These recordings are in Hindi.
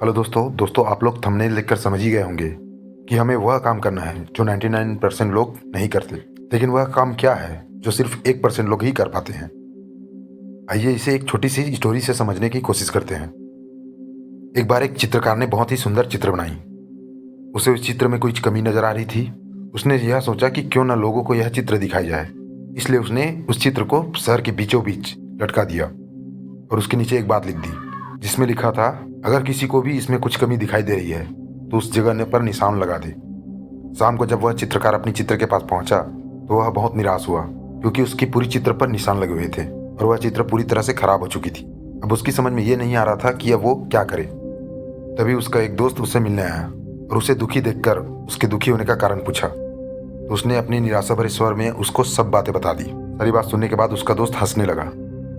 हेलो दोस्तों आप लोग थंबनेल देखकर समझ ही गए होंगे कि हमें वह काम करना है जो 99% लोग नहीं करते। लेकिन वह काम क्या है जो सिर्फ 1% लोग ही कर पाते हैं। आइए इसे एक छोटी सी स्टोरी से समझने की कोशिश करते हैं। एक बार एक चित्रकार ने बहुत ही सुंदर चित्र बनाई। उसे उस चित्र में कुछ कमी नजर आ रही थी। उसने यह सोचा कि क्यों न लोगों को यह चित्र दिखाई जाए। इसलिए उसने उस चित्र को शहर के बीचों बीच लटका दिया और उसके नीचे एक बात लिख दी जिसमें लिखा था, अगर किसी को भी इसमें कुछ कमी दिखाई दे रही है तो उस जगह पर निशान लगा दे। शाम को जब वह चित्रकार अपनी चित्र के पास पहुंचा तो वह बहुत निराश हुआ क्योंकि उसकी पूरी चित्र पर निशान लगे हुए थे और वह चित्र पूरी तरह से खराब हो चुकी थी। अब उसकी समझ में ये नहीं आ रहा था कि अब वो क्या करे। तभी उसका एक दोस्त उससे मिलने आया और उसे दुखी देखकर उसके दुखी होने का कारण पूछा। तो उसने अपनी निराशा भरे स्वर में उसको सब बातें बता दी। सारी बात सुनने के बाद उसका दोस्त हंसने लगा।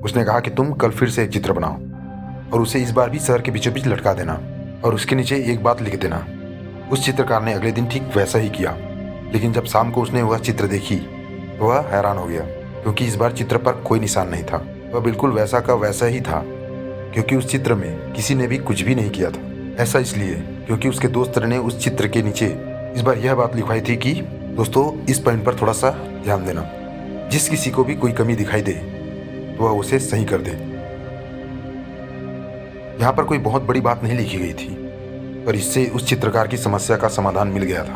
उसने कहा कि तुम कल फिर से एक चित्र बनाओ और उसे इस बार भी शहर के बीचों बीच लटका देना और उसके नीचे एक बात लिख देना। उस चित्रकार ने अगले दिन ठीक वैसा ही किया। लेकिन जब शाम को उसने वह चित्र देखी तो वह हैरान हो गया क्योंकि इस बार चित्र पर कोई निशान नहीं था। वह बिल्कुल वैसा का वैसा ही था क्योंकि उस चित्र में किसी ने भी कुछ भी नहीं किया था। ऐसा इसलिए क्योंकि उसके दोस्त ने उस चित्र के नीचे इस बार यह बात लिखवाई थी कि दोस्तों इस पॉइंट पर थोड़ा सा ध्यान देना, जिस किसी को भी कोई कमी दिखाई दे तो वह उसे सही कर दे। यहाँ पर कोई बहुत बड़ी बात नहीं लिखी गई थी, पर इससे उस चित्रकार की समस्या का समाधान मिल गया था।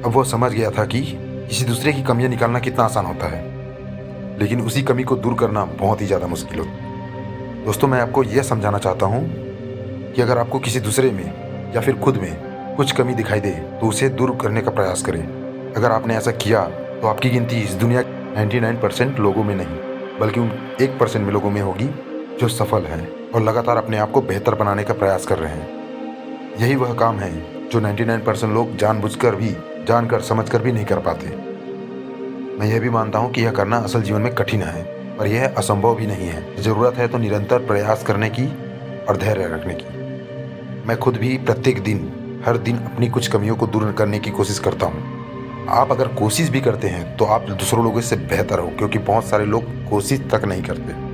अब वह समझ गया था कि किसी दूसरे की कमियां निकालना कितना आसान होता है, लेकिन उसी कमी को दूर करना बहुत ही ज़्यादा मुश्किल होता है। दोस्तों मैं आपको यह समझाना चाहता हूँ कि अगर आपको किसी दूसरे में या फिर खुद में कुछ कमी दिखाई दे तो उसे दूर करने का प्रयास करें। अगर आपने ऐसा किया तो आपकी गिनती इस दुनिया 99% लोगों में नहीं बल्कि उन 1% में लोगों में होगी जो सफल हैं और लगातार अपने आप को बेहतर बनाने का प्रयास कर रहे हैं। यही वह काम है जो 99% लोग जानबूझकर भी, जानकर समझकर भी नहीं कर पाते। मैं यह भी मानता हूँ कि यह करना असल जीवन में कठिन है, पर यह असंभव भी नहीं है। ज़रूरत है तो निरंतर प्रयास करने की और धैर्य रखने की। मैं खुद भी प्रत्येक दिन, हर दिन अपनी कुछ कमियों को दूर करने की कोशिश करता हूँ। आप अगर कोशिश भी करते हैं तो आप दूसरों लोगों से बेहतर हो, क्योंकि बहुत सारे लोग कोशिश तक नहीं करते।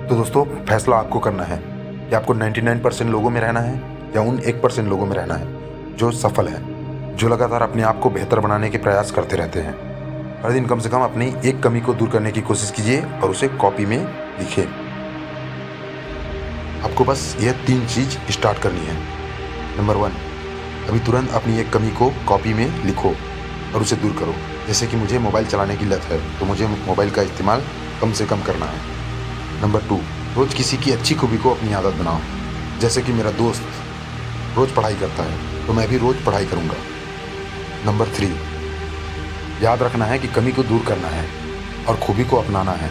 तो दोस्तों फैसला आपको करना है कि आपको 99% लोगों में रहना है या उन 1% लोगों में रहना है जो सफल है, जो लगातार अपने आप को बेहतर बनाने के प्रयास करते रहते हैं। हर दिन कम से कम अपनी एक कमी को दूर करने की कोशिश कीजिए और उसे कॉपी में लिखिए। आपको बस यह 3 चीज़ स्टार्ट करनी है। नंबर 1, अभी तुरंत अपनी एक कमी को कॉपी में लिखो और उसे दूर करो। जैसे कि मुझे मोबाइल चलाने की लत है तो मुझे मोबाइल का इस्तेमाल कम से कम करना है। नंबर 2, रोज़ किसी की अच्छी खूबी को अपनी आदत बनाओ। जैसे कि मेरा दोस्त रोज़ पढ़ाई करता है तो मैं भी रोज़ पढ़ाई करूँगा। नंबर 3, याद रखना है कि कमी को दूर करना है और खूबी को अपनाना है।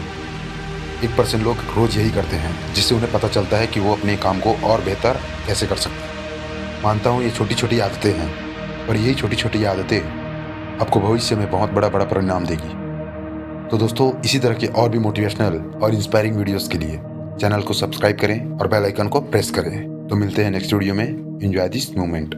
1% लोग रोज़ यही करते हैं जिससे उन्हें पता चलता है कि वो अपने काम को और बेहतर कैसे कर सकते हैं। मानता हूँ ये छोटी छोटी आदतें हैं, पर यही छोटी छोटी आदतें आपको भविष्य में बहुत बड़ा परिणाम देगी। तो दोस्तों इसी तरह के और भी मोटिवेशनल और इंस्पायरिंग वीडियोस के लिए चैनल को सब्सक्राइब करें और बेल आइकन को प्रेस करें। तो मिलते हैं नेक्स्ट वीडियो में। Enjoy this moment.